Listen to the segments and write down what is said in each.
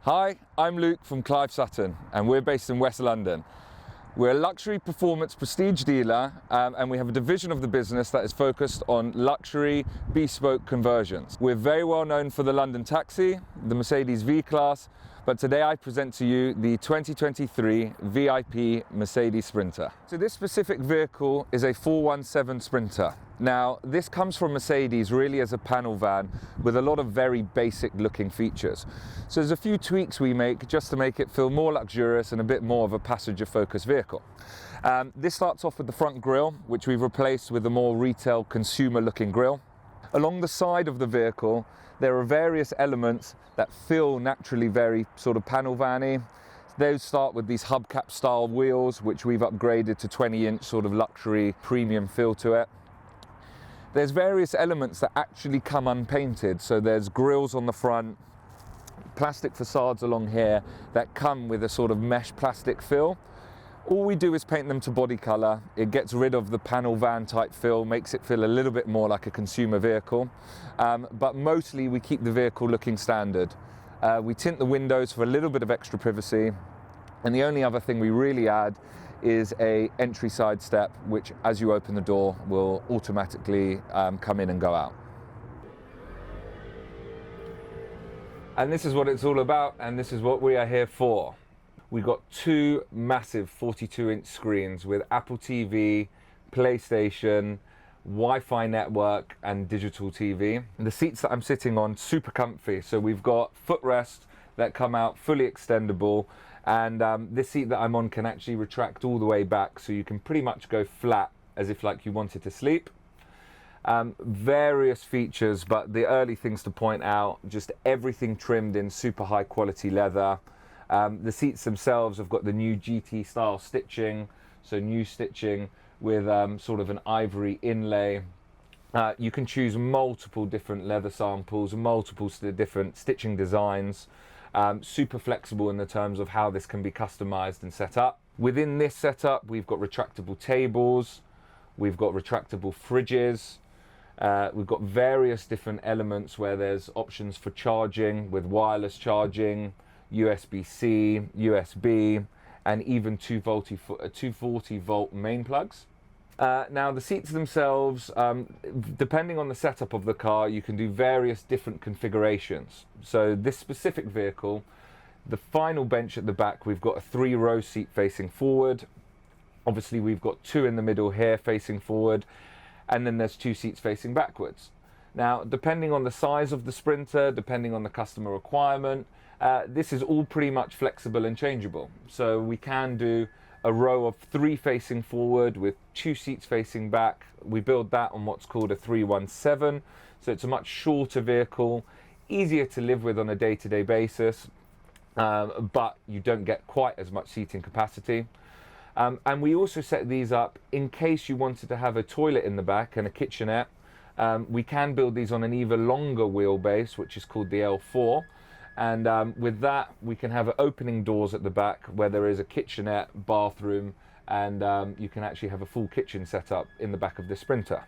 Hi, I'm Luke from Clive Sutton and we're based in West London. We're a luxury performance prestige dealer and we have a division of the business that is focused on luxury bespoke conversions. We're very well known for the London Taxi, the Mercedes V Class, but today I present to you the 2023 VIP Mercedes Sprinter. So this specific vehicle is a 417 Sprinter. Now, this comes from Mercedes really as a panel van with a lot of very basic looking features. So there's a few tweaks we make just to make it feel more luxurious and a bit more of a passenger focused vehicle. This starts off with the front grille, which we've replaced with a more retail consumer looking grille. Along the side of the vehicle, there are various elements that feel naturally very sort of panel van-y. Those start with these hubcap style wheels, which we've upgraded to 20-inch sort of luxury premium feel to it. There's various elements that actually come unpainted. So there's grills on the front, plastic facades along here that come with a sort of mesh plastic feel. All we do is paint them to body color. It gets rid of the panel van type feel, makes it feel a little bit more like a consumer vehicle. But mostly we keep the vehicle looking standard. We tint the windows for a little bit of extra privacy. And the only other thing we really add is a entry side step, which as you open the door will automatically come in and go out. And this is what it's all about, and this is what we are here for. We've got two massive 42-inch screens with Apple TV, PlayStation, Wi-Fi network and digital TV. The seats that I'm sitting on, super comfy. So we've got footrests that come out fully extendable, and this seat that I'm on can actually retract all the way back, so you can pretty much go flat as if like you wanted to sleep. Various features, but the early things to point out, just everything trimmed in super high quality leather. The seats themselves have got the new GT style stitching, so new stitching with sort of an ivory inlay. You can choose multiple different leather samples, multiple different stitching designs. Super flexible in the terms of how this can be customized and set up. Within this setup, we've got retractable tables, we've got retractable fridges, we've got various different elements where there's options for charging with wireless charging, USB-C, USB, and even 240 volt main plugs. Now the seats themselves, depending on the setup of the car, you can do various different configurations. So this specific vehicle, the final bench at the back, we've got a 3-row seat facing forward. Obviously we've got 2 in the middle here facing forward, and then there's 2 seats facing backwards. Now, depending on the size of the Sprinter, depending on the customer requirement, this is all pretty much flexible and changeable. So we can do a row of 3 facing forward with 2 seats facing back. We build that on what's called a 317. So it's a much shorter vehicle, easier to live with on a day-to-day basis, but you don't get quite as much seating capacity. And we also set these up in case you wanted to have a toilet in the back and a kitchenette. We can build these on an even longer wheelbase, which is called the L4. And with that, we can have opening doors at the back where there is a kitchenette, bathroom, and you can actually have a full kitchen set up in the back of the Sprinter.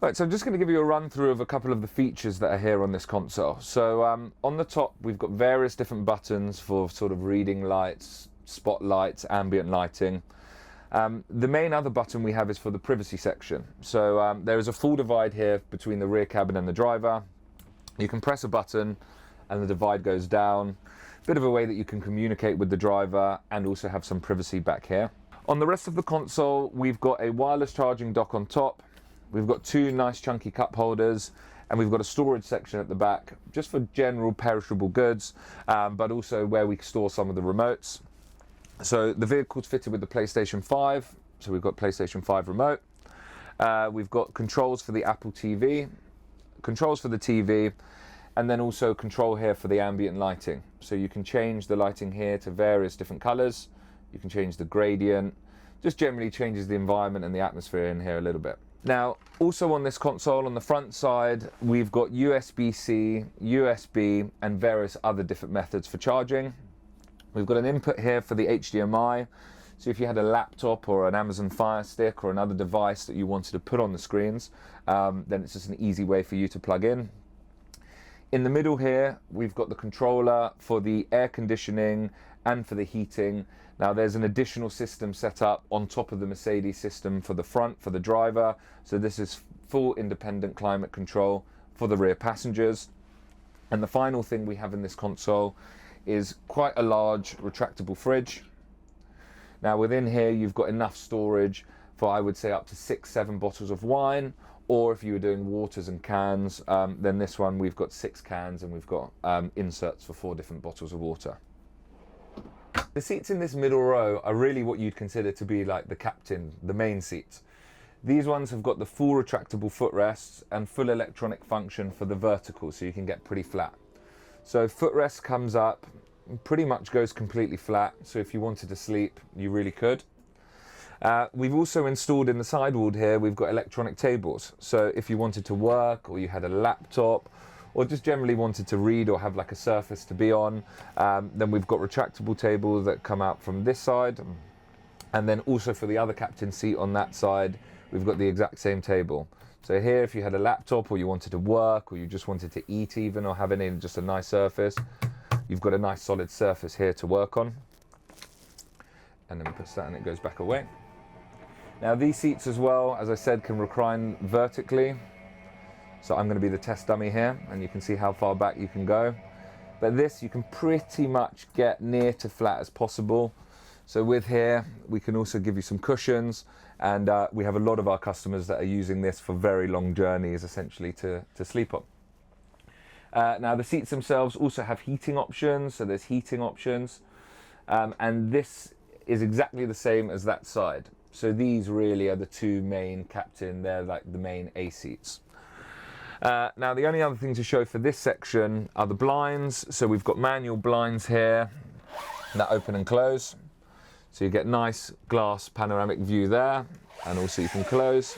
Right, so I'm just going to give you a run through of a couple of the features that are here on this console. So on the top, we've got various different buttons for sort of reading lights, spotlights, ambient lighting. The main other button we have is for the privacy section. So there is a full divide here between the rear cabin and the driver. You can press a button and the divide goes down. Bit of a way that you can communicate with the driver and also have some privacy back here. On the rest of the console, we've got a wireless charging dock on top. We've got 2 nice chunky cup holders, and we've got a storage section at the back, just for general perishable goods, but also where we store some of the remotes. So the vehicle's fitted with the PlayStation 5, so we've got PlayStation 5 remote. We've got controls for the Apple TV, controls for the TV, and then also control here for the ambient lighting. So you can change the lighting here to various different colors. You can change the gradient, just generally changes the environment and the atmosphere in here a little bit. Now, also on this console, on the front side, we've got USB-C, USB, and various other different methods for charging. We've got an input here for the HDMI. So if you had a laptop or an Amazon Fire Stick or another device that you wanted to put on the screens, then it's just an easy way for you to plug in. In the middle here, we've got the controller for the air conditioning and for the heating. Now there's an additional system set up on top of the Mercedes system for the front, for the driver. So this is full independent climate control for the rear passengers. And the final thing we have in this console is quite a large retractable fridge. Now within here, you've got enough storage for, I would say, up to 6-7 bottles of wine. Or if you were doing waters and cans, then this one we've got 6 cans and we've got inserts for 4 different bottles of water. The seats in this middle row are really what you'd consider to be like the captain, the main seats. These ones have got the full retractable footrests and full electronic function for the vertical, so you can get pretty flat. So footrest comes up, pretty much goes completely flat, so if you wanted to sleep, you really could. We've also installed in the sidewall here, we've got electronic tables. So if you wanted to work, or you had a laptop, or just generally wanted to read or have like a surface to be on, then we've got retractable tables that come out from this side. And then also for the other captain seat on that side, we've got the exact same table. So here, if you had a laptop or you wanted to work, or you just wanted to eat even, or have any, just a nice surface, you've got a nice solid surface here to work on. And then push that and it goes back away. Now these seats as well, as I said, can recline vertically. So I'm going to be the test dummy here, and you can see how far back you can go. But this, you can pretty much get near to flat as possible. So with here, we can also give you some cushions, and we have a lot of our customers that are using this for very long journeys, essentially to sleep on. Now the seats themselves also have heating options, so there's heating options. And this is exactly the same as that side. So these really are the 2 main captain, they're like the main A seats. Now the only other thing to show for this section are the blinds. So we've got manual blinds here that open and close. So you get nice glass panoramic view there, and also you can close.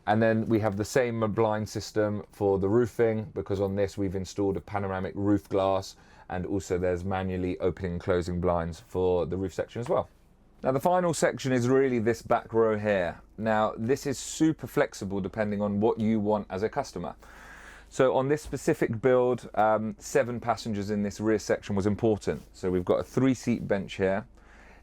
And then we have the same blind system for the roofing, because on this we've installed a panoramic roof glass, and also there's manually opening and closing blinds for the roof section as well. Now the final section is really this back row here. Now this is super flexible depending on what you want as a customer. So on this specific build, 7 passengers in this rear section was important. So we've got a 3-seat bench here.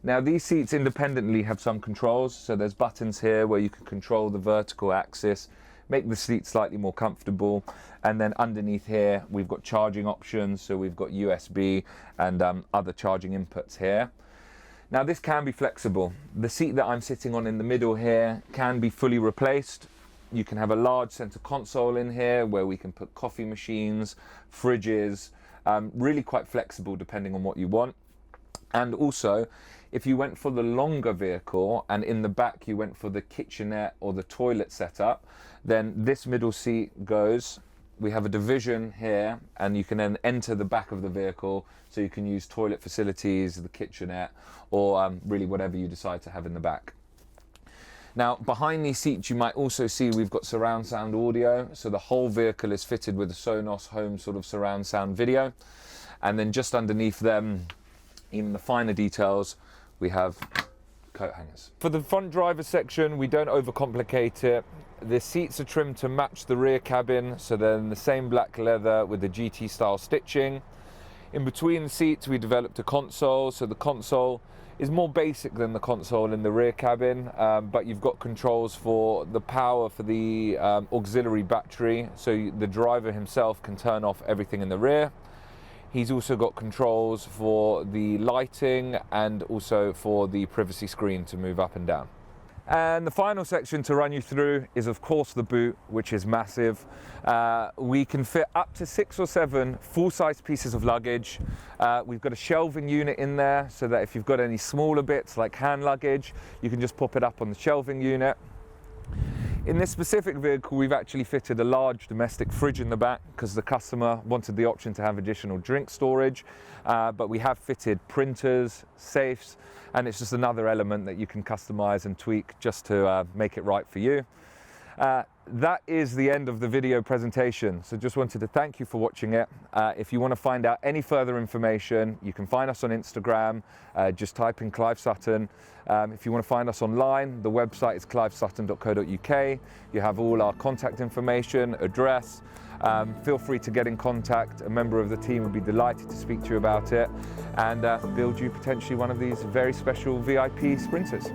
Now these seats independently have some controls. So there's buttons here where you can control the vertical axis, make the seat slightly more comfortable. And then underneath here, we've got charging options. So we've got USB and other charging inputs here. Now this can be flexible. The seat that I'm sitting on in the middle here can be fully replaced. You can have a large center console in here where we can put coffee machines, fridges, really quite flexible depending on what you want. And also, if you went for the longer vehicle and in the back you went for the kitchenette or the toilet setup, then this middle seat goes. We have a division here, and you can then enter the back of the vehicle, so you can use toilet facilities, the kitchenette, or really whatever you decide to have in the back. Now, behind these seats, you might also see we've got surround sound audio. So the whole vehicle is fitted with a Sonos home sort of surround sound video. And then just underneath them, even the finer details, we have coat hangers. For the front driver section, we don't overcomplicate it. The seats are trimmed to match the rear cabin, so they're in the same black leather with the GT style stitching. In between the seats, we developed a console, so the console is more basic than the console in the rear cabin, but you've got controls for the power for the auxiliary battery, so the driver himself can turn off everything in the rear. He's also got controls for the lighting and also for the privacy screen to move up and down. And the final section to run you through is of course the boot, which is massive. We can fit up to 6 or 7 full-size pieces of luggage. We've got a shelving unit in there so that if you've got any smaller bits like hand luggage, you can just pop it up on the shelving unit. In this specific vehicle, we've actually fitted a large domestic fridge in the back because the customer wanted the option to have additional drink storage, but we have fitted printers, safes, and it's just another element that you can customize and tweak just to make it right for you. That is the end of the video presentation. So just wanted to thank you for watching it. If you want to find out any further information, you can find us on Instagram. Just type in Clive Sutton. If you want to find us online, the website is clivesutton.co.uk. You have all our contact information, address, feel free to get in contact. A member of the team would be delighted to speak to you about it and build you potentially one of these very special VIP Sprinters.